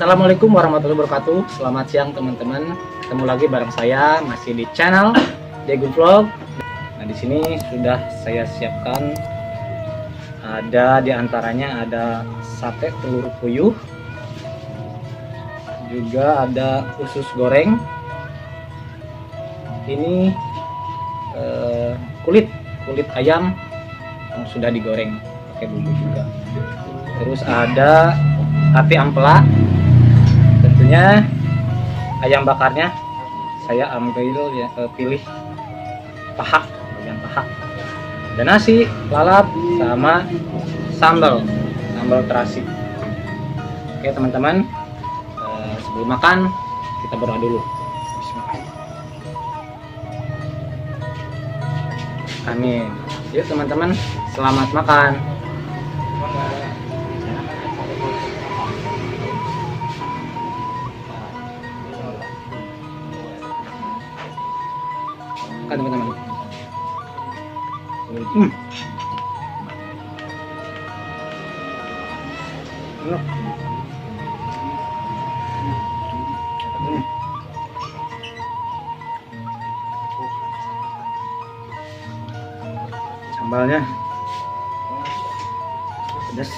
Assalamualaikum warahmatullahi wabarakatuh. Selamat siang teman-teman. Ketemu lagi bareng saya masih di channel Degun Vlog. Nah, di sini sudah saya siapkan, ada diantaranya ada sate telur puyuh, juga ada usus goreng. Ini kulit ayam yang sudah digoreng pakai bumbu juga. Terus ada ati ampela, tentunya ayam bakarnya saya ambil ya, pilih paha, bagian paha. Dan nasi, lalap, sama sambal terasi. Oke teman-teman, sebelum makan kita berdoa dulu. Amin. Yuk teman-teman, selamat makan. Makan teman-teman. Sambalnya pedas.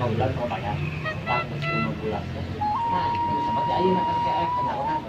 Bulan kalau bayar, tak 5 bulan. Nah, seperti ayu makan kayak kenal-kenal.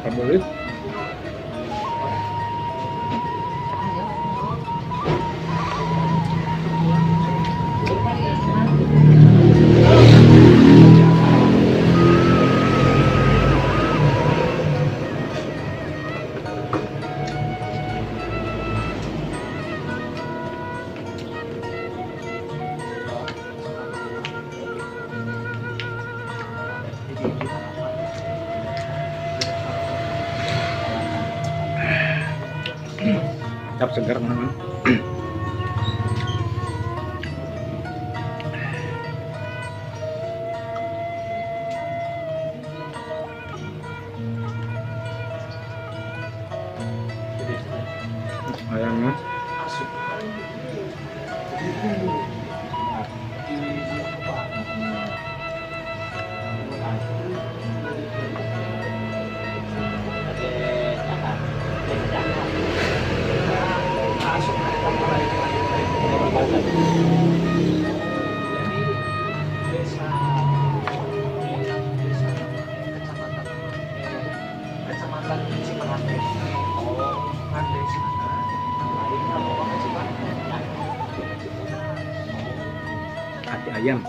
Favorit cap segar teman-teman. Ayamnya hati ayam.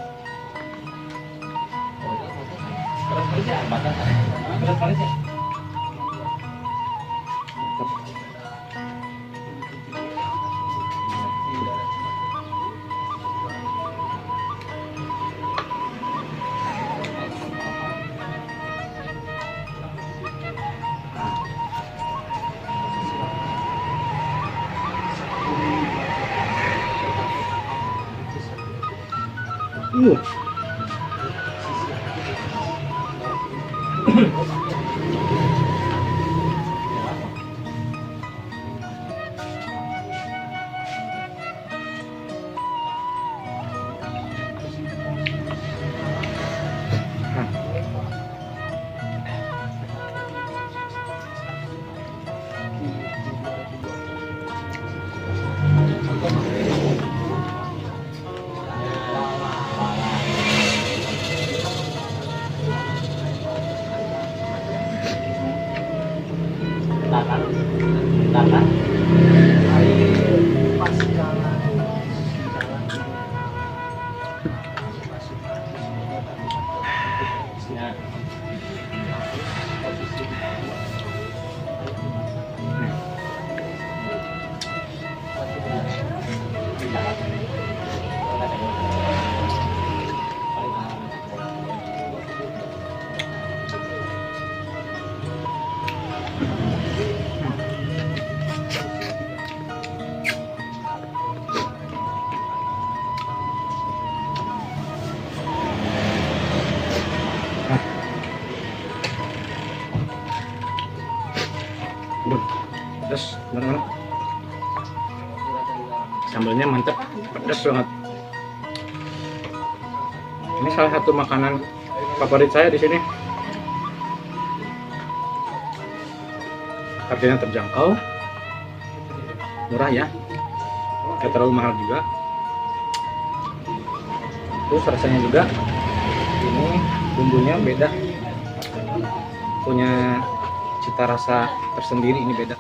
air pas jalan. Ya. Pedas bener-bener. Sambalnya mantap, pedas banget. Ini salah satu makanan favorit saya di sini. Harganya terjangkau, murah ya, gak terlalu mahal juga. Terus rasanya juga, ini bumbunya beda, punya cita rasa tersendiri, ini beda.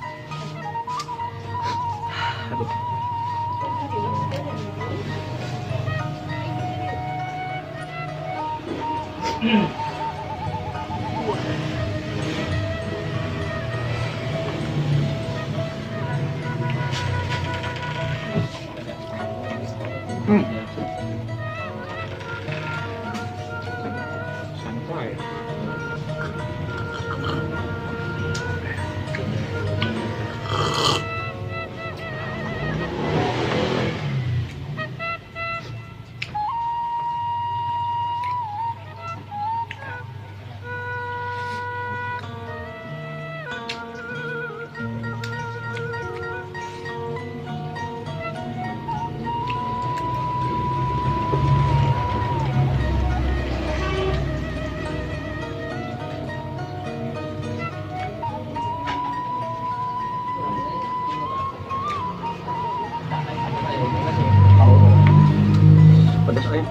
Aduh. Santai. Pedas aja.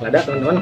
Lada teman-teman.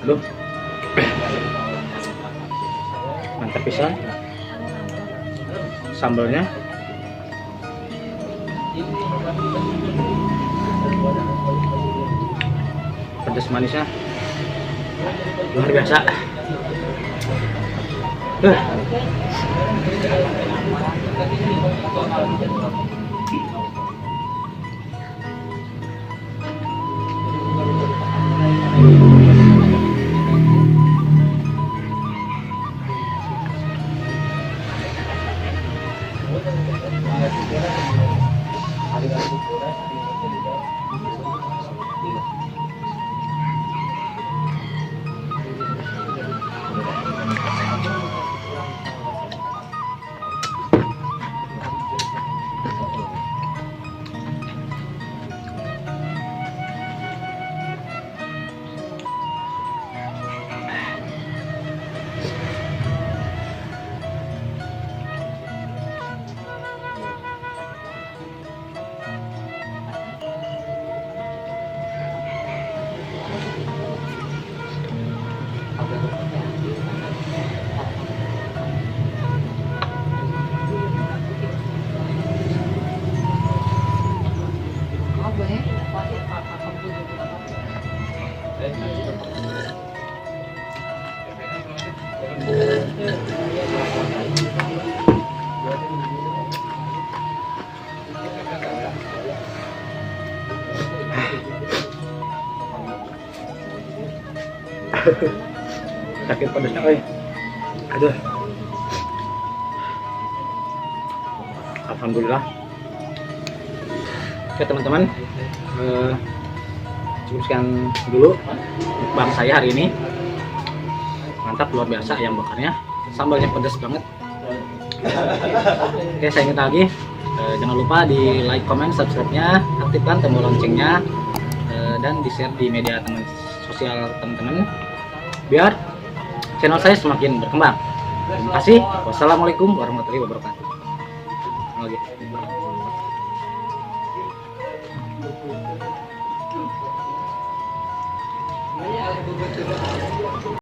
Aduh, mantap pisan sambalnya. Pedas manisnya luar biasa. Sakit pedasnya, oi. Aduh. Alhamdulillah. Oke teman-teman, cukup sekian dulu mukbang saya hari ini. Mantap, luar biasa ayam bakarnya, sambalnya pedas banget. Oke, saya ingat lagi, jangan lupa di like, comment, subscribe-nya, aktifkan tombol loncengnya, dan di share di media teman sosial teman-teman biar channel saya semakin berkembang. Terima kasih. Wassalamualaikum warahmatullahi wabarakatuh. Lagi.